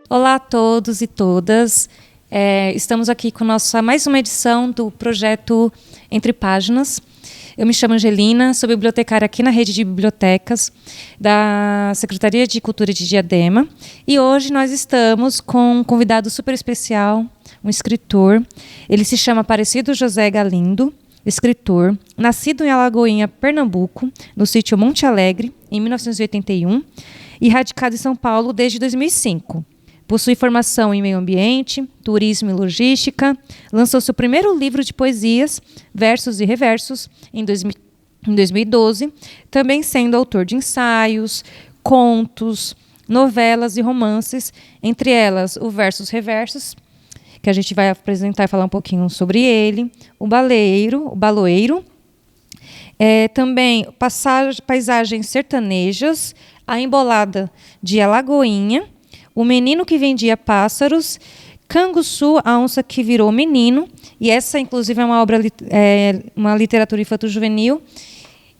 Olá a todos e todas. Estamos aqui com mais uma edição do projeto Entre Páginas. Eu me chamo Angelina, sou bibliotecária aqui na Rede de Bibliotecas da Secretaria de Cultura de Diadema. E hoje nós estamos com um convidado super especial, um escritor. Ele se chama Aparecido José Galindo, escritor, nascido em Alagoinha, Pernambuco, no sítio Monte Alegre, em 1981, e radicado em São Paulo desde 2005. Possui formação em meio ambiente, turismo e logística. Lançou seu primeiro livro de poesias, Versos e Reversos, em 2012, também sendo autor de ensaios, contos, novelas e romances, entre elas o Versos Reversos, que a gente vai apresentar e falar um pouquinho sobre ele, o Baloeiro, também Paisagens Sertanejas, A Embolada de Alagoinha, O Menino que Vendia Pássaros, Canguçu, a Onça que Virou Menino, e essa, inclusive, é uma obra, uma literatura infanto-juvenil,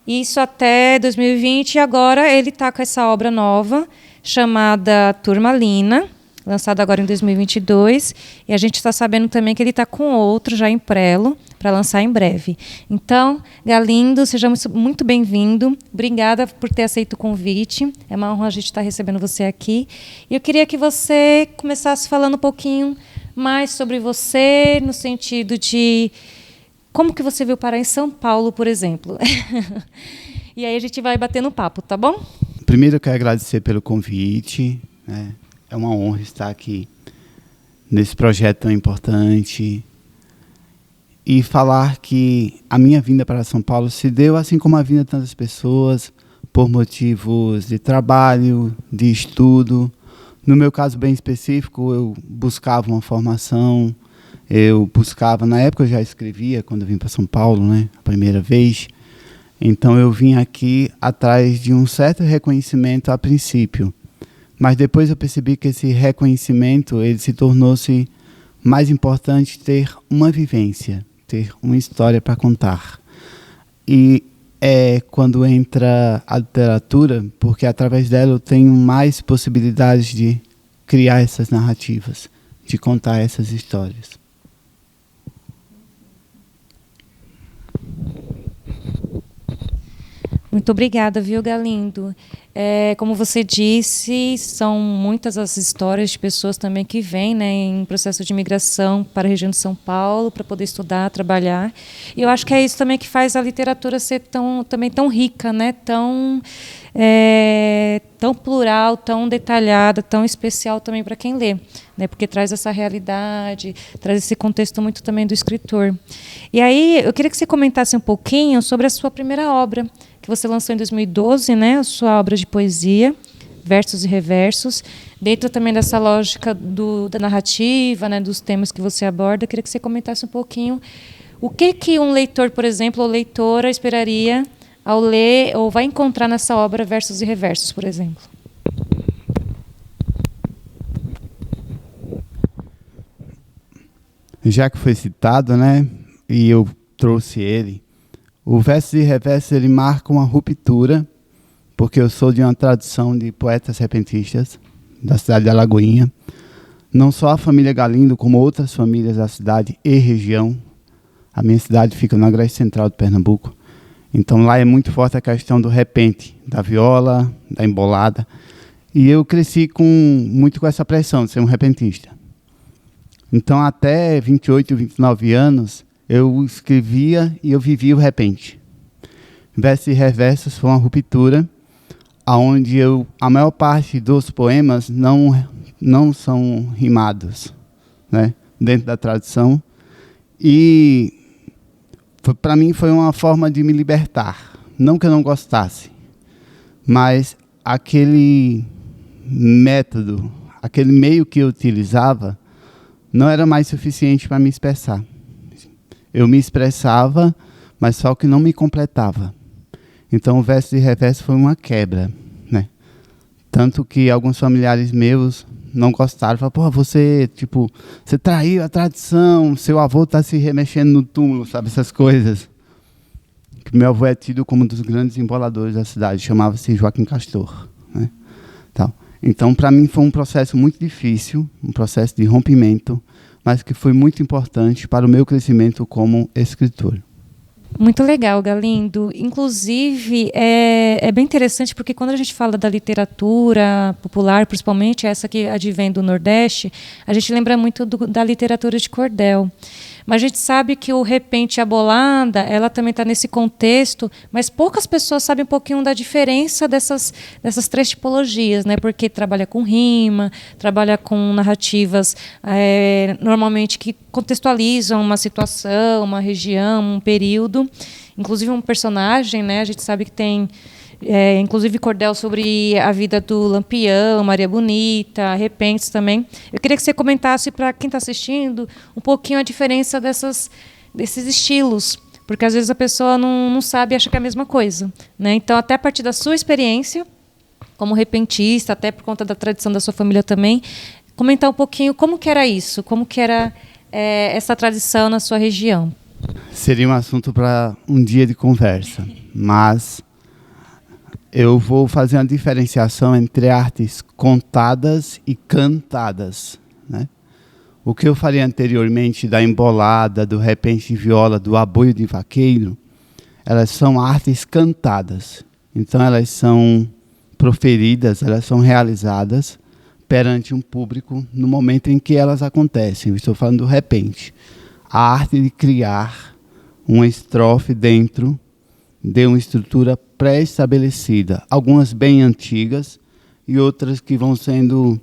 isso até 2020, e agora ele está com essa obra nova, chamada Turmalina, lançada agora em 2022, e a gente está sabendo também que ele está com outro já em prelo, para lançar em breve. Então, Galindo, seja muito bem-vindo. Obrigada por ter aceito o convite. É uma honra a gente estar recebendo você aqui. E eu queria que você começasse falando um pouquinho mais sobre você, no sentido de como que você veio parar em São Paulo, por exemplo. E aí a gente vai batendo papo, tá bom? Primeiro eu quero agradecer pelo convite, né? É uma honra estar aqui nesse projeto tão importante e falar que a minha vinda para São Paulo se deu, assim como a vinda de tantas pessoas, por motivos de trabalho, de estudo. No meu caso bem específico, eu buscava uma formação, na época eu já escrevia, quando eu vim para São Paulo, né, a primeira vez. Então eu vim aqui atrás de um certo reconhecimento a princípio. Mas depois eu percebi que esse reconhecimento ele se tornou-se mais importante ter uma vivência, ter uma história para contar. E é quando entra a literatura, porque através dela eu tenho mais possibilidades de criar essas narrativas, de contar essas histórias. Muito obrigada, viu, Galindo? Como você disse, são muitas as histórias de pessoas também que vêm, né, em processo de imigração para a região de São Paulo para poder estudar, trabalhar. E eu acho que é isso também que faz a literatura ser também tão rica, né, tão plural, tão detalhada, tão especial também para quem lê, né, porque traz essa realidade, traz esse contexto muito também do escritor. E aí eu queria que você comentasse um pouquinho sobre a sua primeira obra, que você lançou em 2012, né, a sua obra de poesia, Versos e Reversos, dentro também dessa lógica da narrativa, né, dos temas que você aborda. Eu queria que você comentasse um pouquinho o que um leitor, por exemplo, ou leitora esperaria ao ler ou vai encontrar nessa obra Versos e Reversos, por exemplo. Já que foi citado, né, e eu trouxe ele, o Versos e Reversos ele marca uma ruptura, porque eu sou de uma tradição de poetas repentistas da cidade de Alagoinha. Não só a família Galindo, como outras famílias da cidade e região. A minha cidade fica no agreste central de Pernambuco. Então lá é muito forte a questão do repente, da viola, da embolada. E eu cresci muito com essa pressão de ser um repentista. Então até 28, 29 anos, eu escrevia e eu vivia o repente. Versos e Reversos foi uma ruptura, onde a maior parte dos poemas não são rimados, né, dentro da tradição. E para mim foi uma forma de me libertar. Não que eu não gostasse, mas aquele método, aquele meio que eu utilizava, não era mais suficiente para me expressar. Eu me expressava, mas só que não me completava. Então o Versos e Reversos foi uma quebra, né? Tanto que alguns familiares meus não gostaram, falaram, pô, você traiu a tradição, seu avô está se remexendo no túmulo, sabe, essas coisas. Que meu avô é tido como um dos grandes emboladores da cidade, chamava-se Joaquim Castor, né? Então, Então, para mim, foi um processo muito difícil, um processo de rompimento, mas que foi muito importante para o meu crescimento como escritor. Muito legal, Galindo. Inclusive, é bem interessante porque quando a gente fala da literatura popular, principalmente essa que advém do Nordeste, a gente lembra muito da literatura de cordel. Mas a gente sabe que o Repente e a Bolada, ela também está nesse contexto, mas poucas pessoas sabem um pouquinho da diferença dessas três tipologias, né? Porque trabalha com rima, trabalha com narrativas normalmente que contextualizam uma situação, uma região, um período, inclusive um personagem, né? A gente sabe que tem inclusive cordel sobre a vida do Lampião, Maria Bonita, Repentes também. Eu queria que você comentasse para quem está assistindo um pouquinho a diferença desses estilos, porque às vezes a pessoa não sabe e acha que é a mesma coisa, né? Então, até a partir da sua experiência, como repentista, até por conta da tradição da sua família também, comentar um pouquinho como que era isso, como que era essa tradição na sua região. Seria um assunto para um dia de conversa, mas eu vou fazer uma diferenciação entre artes contadas e cantadas, né? O que eu falei anteriormente da embolada, do repente de viola, do aboio de vaqueiro, elas são artes cantadas. Então elas são proferidas, elas são realizadas perante um público no momento em que elas acontecem. Eu estou falando do repente. A arte de criar uma estrofe dentro de uma estrutura pré-estabelecida, algumas bem antigas e outras que vão sendo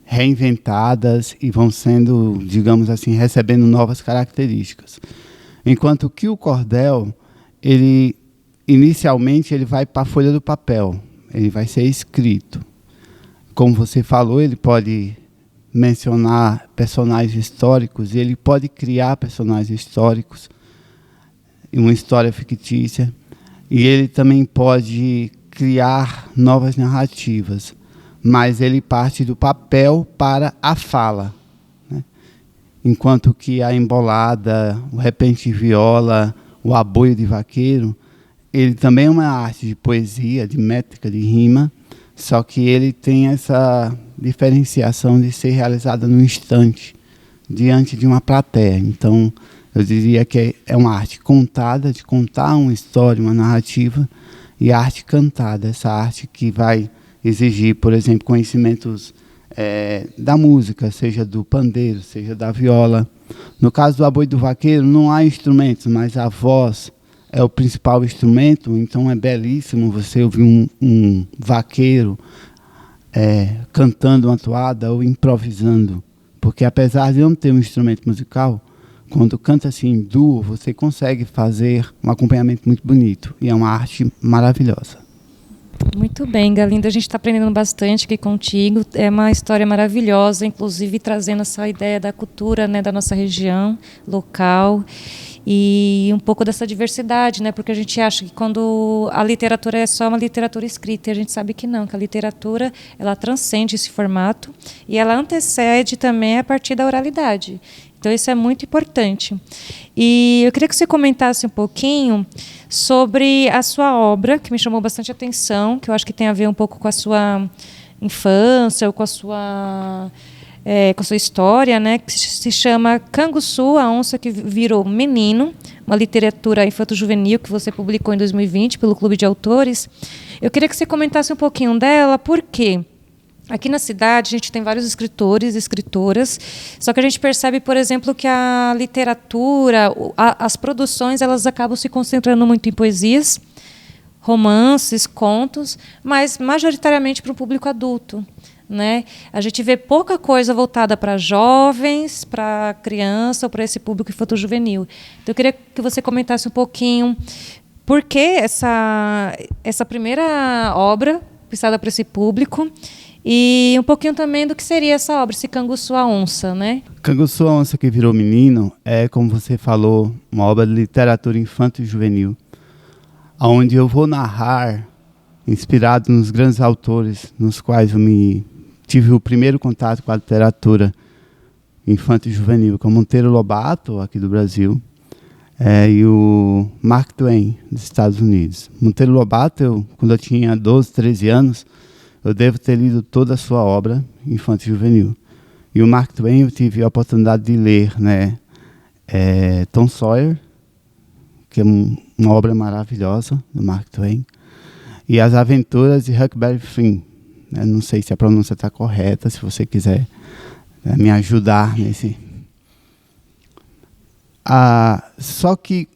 reinventadas e vão sendo, digamos assim, recebendo novas características. Enquanto que o cordel, inicialmente ele vai para a folha do papel, ele vai ser escrito. Como você falou, ele pode mencionar personagens históricos e ele pode criar personagens históricos, uma história fictícia, e ele também pode criar novas narrativas, mas ele parte do papel para a fala, né? Enquanto que a embolada, o repente de viola, o aboio de vaqueiro, ele também é uma arte de poesia, de métrica, de rima, só que ele tem essa diferenciação de ser realizada no instante, diante de uma plateia. Então, eu diria que é uma arte contada, de contar uma história, uma narrativa, e arte cantada, essa arte que vai exigir, por exemplo, conhecimentos da música, seja do pandeiro, seja da viola. No caso do aboio do vaqueiro, não há instrumentos, mas a voz é o principal instrumento, então é belíssimo você ouvir um vaqueiro cantando uma toada ou improvisando, porque apesar de não ter um instrumento musical, quando canta assim em duo, você consegue fazer um acompanhamento muito bonito. E é uma arte maravilhosa. Muito bem, Galindo. A gente está aprendendo bastante aqui contigo. É uma história maravilhosa, inclusive trazendo essa ideia da cultura, né, da nossa região local. E um pouco dessa diversidade, né? Porque a gente acha que quando a literatura é só uma literatura escrita, e a gente sabe que não, que a literatura ela transcende esse formato e ela antecede também a partir da oralidade. Então, isso é muito importante. E eu queria que você comentasse um pouquinho sobre a sua obra, que me chamou bastante atenção, que eu acho que tem a ver um pouco com a sua infância ou com a sua história, né, que se chama Canguçu, a onça que virou menino, uma literatura infanto-juvenil que você publicou em 2020 pelo Clube de Autores. Eu queria que você comentasse um pouquinho dela, por quê? Aqui na cidade, a gente tem vários escritores e escritoras, só que a gente percebe, por exemplo, que a literatura, as produções, elas acabam se concentrando muito em poesias, romances, contos, mas majoritariamente para o público adulto, né? A gente vê pouca coisa voltada para jovens, para criança ou para esse público infanto-juvenil. Então, eu queria que você comentasse um pouquinho por que essa primeira obra pensada para esse público, e um pouquinho também do que seria essa obra, esse Canguçu a Onça, né? Canguçu a Onça que virou menino é, como você falou, uma obra de literatura infanto e juvenil, onde eu vou narrar, inspirado nos grandes autores nos quais eu tive o primeiro contato com a literatura infanto e juvenil, como Monteiro Lobato, aqui do Brasil, e o Mark Twain, dos Estados Unidos. Monteiro Lobato, quando eu tinha 12, 13 anos, eu devo ter lido toda a sua obra infantil e juvenil. E o Mark Twain, eu tive a oportunidade de ler, né, Tom Sawyer, que é uma obra maravilhosa do Mark Twain, e As Aventuras de Huckleberry Finn. Não sei se a pronúncia está correta, se você quiser me ajudar nesse. Só que,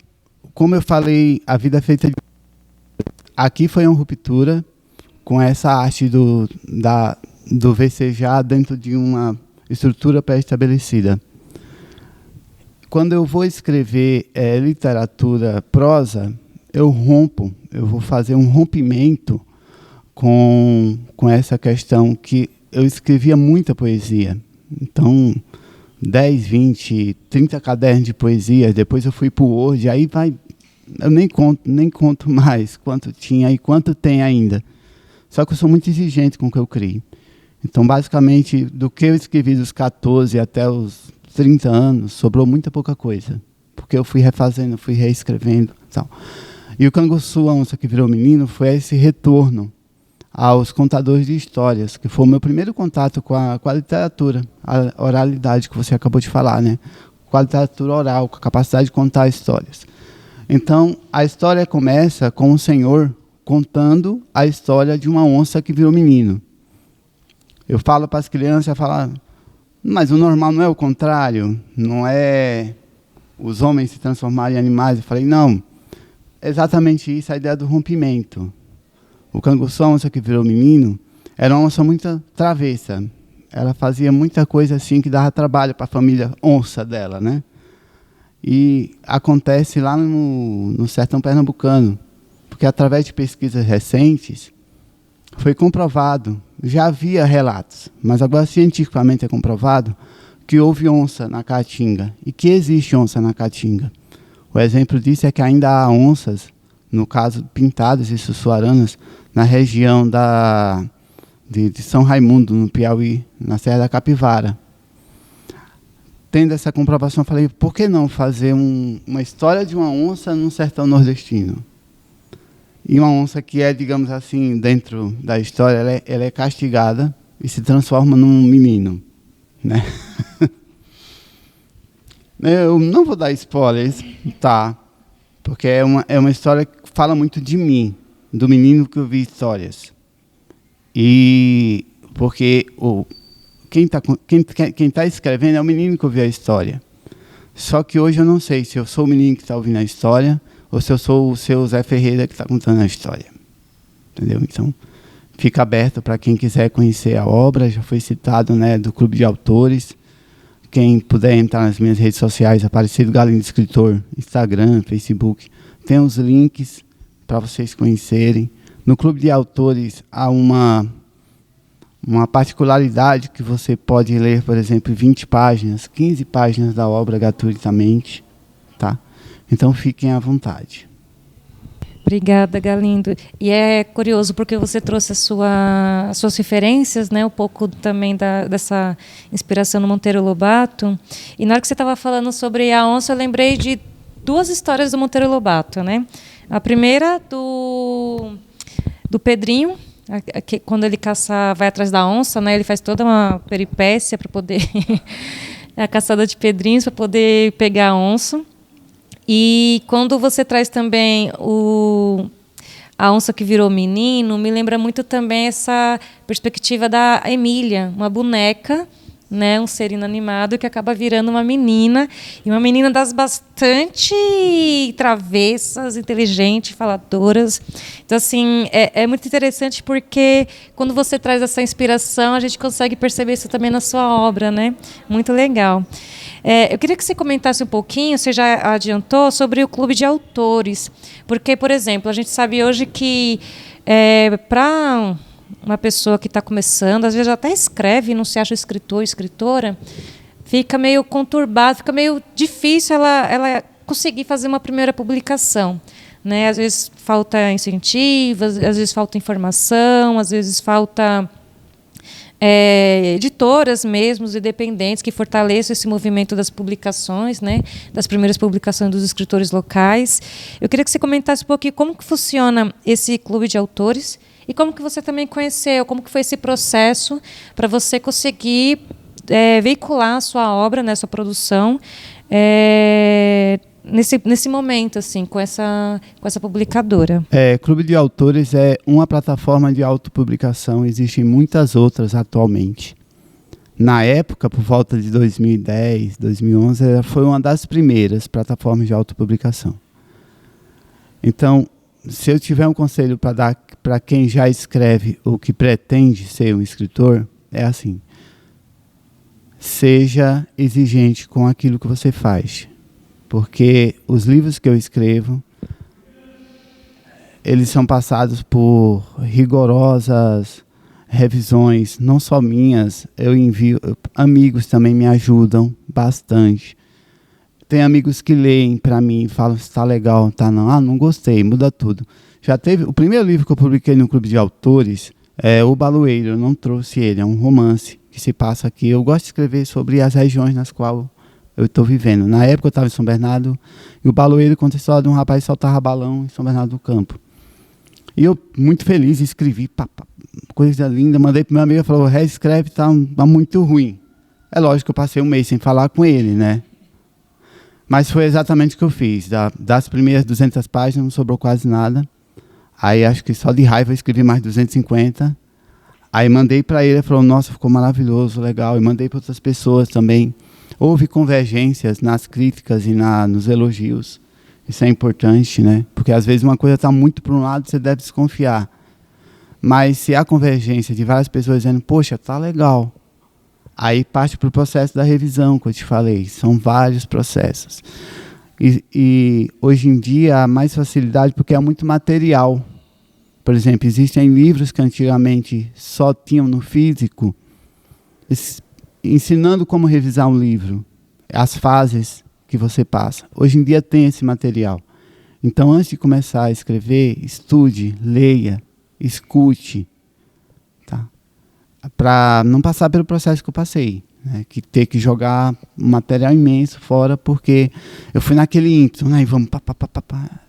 como eu falei, a vida é feita de... Aqui foi uma ruptura com essa arte do vecejar dentro de uma estrutura pré-estabelecida. Quando eu vou escrever literatura prosa, eu vou fazer um rompimento com essa questão que eu escrevia muita poesia. Então, 10, 20, 30 cadernos de poesia, depois eu fui para o Word, aí vai... Eu nem conto mais quanto tinha e quanto tem ainda. Só que eu sou muito exigente com o que eu crio. Então, basicamente, do que eu escrevi dos 14 até os 30 anos, sobrou muita pouca coisa. Porque eu fui refazendo, fui reescrevendo. Tal. E o Canguçu, a Onça que Virou Menino, foi esse retorno aos contadores de histórias, que foi o meu primeiro contato com a literatura, a oralidade que você acabou de falar, né? Com a literatura oral, com a capacidade de contar histórias. Então, a história começa com o senhor contando a história de uma onça que virou menino. Eu falo para as crianças, mas o normal não é o contrário, não é os homens se transformarem em animais. Eu falei, não, exatamente isso, a ideia do rompimento. O Canguçu, a onça que virou menino, era uma onça muito travessa. Ela fazia muita coisa assim que dava trabalho para a família onça dela, né? E acontece lá no sertão pernambucano, porque através de pesquisas recentes foi comprovado, já havia relatos, mas agora cientificamente é comprovado que houve onça na Caatinga e que existe onça na Caatinga. O exemplo disso é que ainda há onças, no caso pintadas e sussuaranas, na região de São Raimundo, no Piauí, na Serra da Capivara. Tendo essa comprovação, eu falei, por que não fazer uma história de uma onça no sertão nordestino? E uma onça que é, digamos assim, dentro da história, ela é castigada e se transforma num menino, né? Eu não vou dar spoilers, tá? Porque é uma história que fala muito de mim, do menino que eu vi histórias. E porque quem tá escrevendo é o menino que ouviu a história. Só que hoje eu não sei se eu sou o menino que está ouvindo a história ou se eu sou o seu Zé Ferreira que está contando a história. Entendeu? Então, fica aberto para quem quiser conhecer a obra. Já foi citado, né, do Clube de Autores. Quem puder entrar nas minhas redes sociais, Aparecido Galindo Escritor, Instagram, Facebook, tem os links para vocês conhecerem. No Clube de Autores há uma particularidade que você pode ler, por exemplo, 20 páginas, 15 páginas da obra gratuitamente, tá? Então fiquem à vontade. Obrigada, Galindo. E é curioso porque você trouxe as suas referências, né, um pouco também dessa inspiração no Monteiro Lobato. E na hora que você estava falando sobre a onça, eu lembrei de duas histórias do Monteiro Lobato, né? A primeira do Pedrinho, que quando ele vai atrás da onça, né, ele faz toda uma peripécia para poder a caçada de pedrinhos para poder pegar a onça. E quando você traz também a onça que virou menino, me lembra muito também essa perspectiva da Emília, uma boneca, né, um ser inanimado que acaba virando uma menina, e uma menina das bastante travessas, inteligentes, faladoras. Então, assim, é muito interessante porque quando você traz essa inspiração, a gente consegue perceber isso também na sua obra, né? Muito legal. Eu queria que você comentasse um pouquinho, você já adiantou, sobre o Clube de Autores. Porque, por exemplo, a gente sabe hoje que para uma pessoa que está começando, às vezes até escreve e não se acha escritor, escritora, fica meio conturbado, fica meio difícil ela conseguir fazer uma primeira publicação, né? Às vezes falta incentivo, às vezes falta informação, às vezes falta editoras mesmo, independentes, que fortaleçam esse movimento das publicações, né? Das primeiras publicações dos escritores locais. Eu queria que você comentasse um pouquinho como que funciona esse clube de autores E como que você também conheceu, como que foi esse processo para você conseguir veicular a sua obra, né, sua produção, nesse momento, assim, com essa publicadora? Clube de Autores é uma plataforma de autopublicação, existem muitas outras atualmente. Na época, por volta de 2010, 2011, foi uma das primeiras plataformas de autopublicação. Então, se eu tiver um conselho para dar para quem já escreve ou que pretende ser um escritor, é assim: seja exigente com aquilo que você faz. Porque os livros que eu escrevo, eles são passados por rigorosas revisões, não só minhas, eu envio, amigos também me ajudam bastante. Tem amigos que leem para mim e falam se está legal, tá não, não gostei, muda tudo. Já teve, o primeiro livro que eu publiquei no Clube de Autores é O Baloeiro, eu não trouxe ele, é um romance que se passa aqui. Eu gosto de escrever sobre as regiões nas quais eu estou vivendo. Na época eu estava em São Bernardo e O Baloeiro conta a história de um rapaz que soltava balão em São Bernardo do Campo. E eu, muito feliz, escrevi, coisa linda, mandei para meu amigo, falou, reescreve, tá muito ruim. É lógico que eu passei um mês sem falar com ele, né? Mas foi exatamente o que eu fiz. Das primeiras 200 páginas não sobrou quase nada. Aí acho que só de raiva eu escrevi mais 250. Aí mandei para ele, ele falou, nossa, ficou maravilhoso, legal. E mandei para outras pessoas também. Houve convergências nas críticas e nos elogios. Isso é importante, né? Porque às vezes uma coisa está muito para um lado, você deve desconfiar. Mas se há convergência de várias pessoas dizendo, poxa, tá legal, aí parte para o processo da revisão, que eu te falei. São vários processos. E hoje em dia há mais facilidade porque há muito material. Por exemplo, existem livros que antigamente só tinham no físico, ensinando como revisar um livro, as fases que você passa. Hoje em dia tem esse material. Então, antes de começar a escrever, estude, leia, escute, tá? Para não passar pelo processo que eu passei, né? Que ter que jogar um material imenso fora, porque eu fui naquele ímpeto, né? Vamos,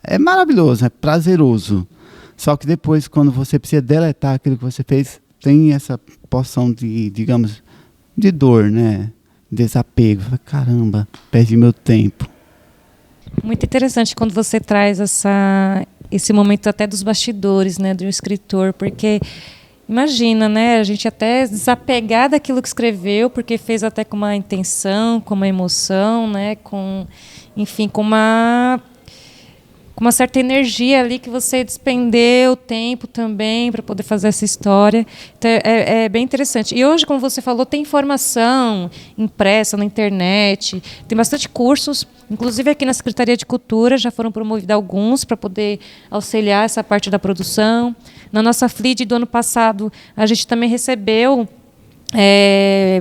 É maravilhoso, é prazeroso. Só que depois, quando você precisa deletar aquilo que você fez, tem essa porção de, digamos, de dor, né? Desapego. Caramba, perdi meu tempo. Muito interessante quando você traz esse momento até dos bastidores, né, do escritor, porque imagina, né, a gente até desapegar daquilo que escreveu, porque fez até com uma intenção, com uma emoção, né, enfim, com uma certa energia ali que você despendeu tempo também para poder fazer essa história. Então, é bem interessante. E hoje, como você falou, tem informação impressa na internet, tem bastante cursos, inclusive aqui na Secretaria de Cultura já foram promovidos alguns para poder auxiliar essa parte da produção. Na nossa FLID do ano passado, a gente também recebeu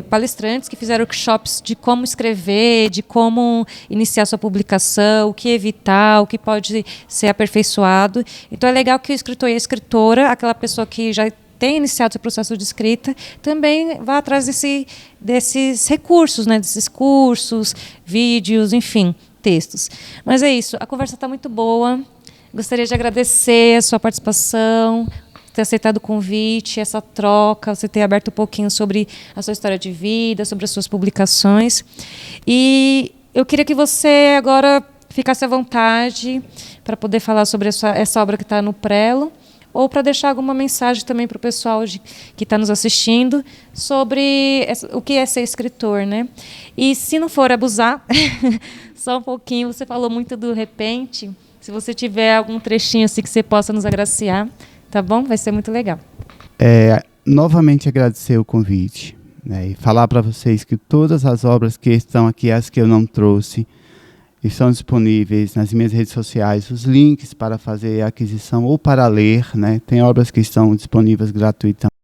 palestrantes que fizeram workshops de como escrever, de como iniciar sua publicação, o que evitar, o que pode ser aperfeiçoado. Então é legal que o escritor e a escritora, aquela pessoa que já tem iniciado seu processo de escrita, também vá atrás desses recursos, né, desses cursos, vídeos, enfim, textos. Mas é isso, a conversa está muito boa. Gostaria de agradecer a sua participação, ter aceitado o convite, essa troca, você ter aberto um pouquinho sobre a sua história de vida, sobre as suas publicações. E eu queria que você agora ficasse à vontade para poder falar sobre essa obra que está no Prelo, ou para deixar alguma mensagem também para o pessoal que está nos assistindo sobre o que é ser escritor, né? E se não for abusar, só um pouquinho, você falou muito do repente, se você tiver algum trechinho assim que você possa nos agraciar, tá bom? Vai ser muito legal. Novamente agradecer o convite, né, e falar para vocês que todas as obras que estão aqui, as que eu não trouxe, estão disponíveis nas minhas redes sociais, os links para fazer a aquisição ou para ler, né? Tem obras que estão disponíveis gratuitamente.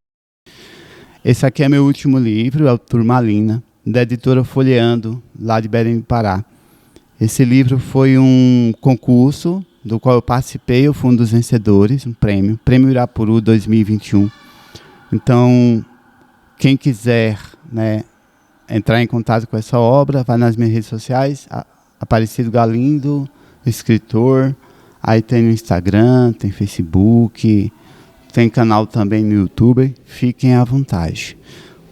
Esse aqui é meu último livro, é o Turmalina, da editora Folheando, lá de Belém do Pará. Esse livro foi um concurso do qual eu participei, eu fui um dos vencedores, um prêmio Irapuru 2021. Então, quem quiser, né, entrar em contato com essa obra, vai nas minhas redes sociais, Aparecido Galindo, escritor, aí tem no Instagram, tem Facebook, Tem canal também no YouTube. Fiquem à vontade.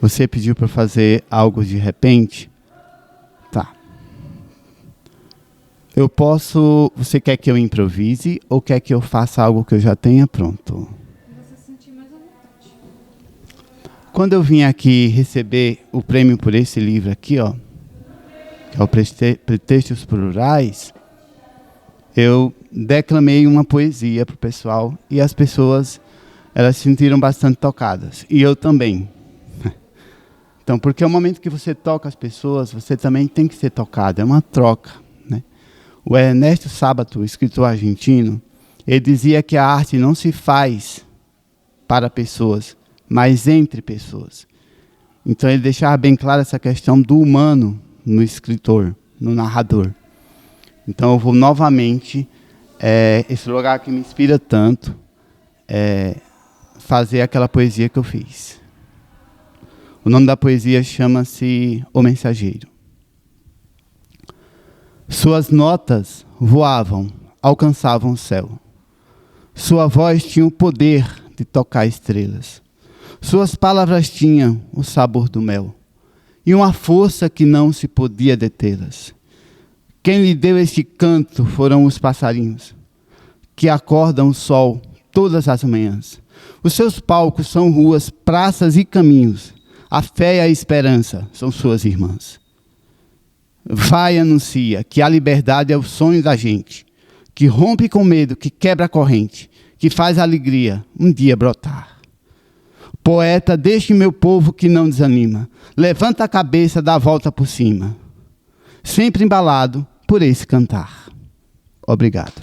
Você pediu para fazer algo de repente? Tá. Eu posso... Você quer que eu improvise ou quer que eu faça algo que eu já tenha pronto? Você sentir mais à vontade. Quando eu vim aqui receber o prêmio por esse livro aqui, ó, que é o Pretextos Plurais, eu declamei uma poesia para o pessoal e as pessoas, elas se sentiram bastante tocadas. E eu também. Então, porque é o momento que você toca as pessoas, você também tem que ser tocado. É uma troca, né? O Ernesto Sábato, escritor argentino, ele dizia que a arte não se faz para pessoas, mas entre pessoas. Então, ele deixava bem clara essa questão do humano no escritor, no narrador. Então, eu vou novamente, esse lugar que me inspira tanto, fazer aquela poesia que eu fiz. O nome da poesia chama-se O Mensageiro. Suas notas voavam, alcançavam o céu. Sua voz tinha o poder de tocar estrelas. Suas palavras tinham o sabor do mel e uma força que não se podia detê-las. Quem lhe deu este canto foram os passarinhos, que acordam o sol todas as manhãs. Os seus palcos são ruas, praças e caminhos. A fé e a esperança são suas irmãs. Vai, anuncia que a liberdade é o sonho da gente, que rompe com medo, que quebra a corrente, que faz a alegria um dia brotar. Poeta deste meu povo que não desanima, levanta a cabeça, dá a volta por cima, sempre embalado por esse cantar. Obrigado.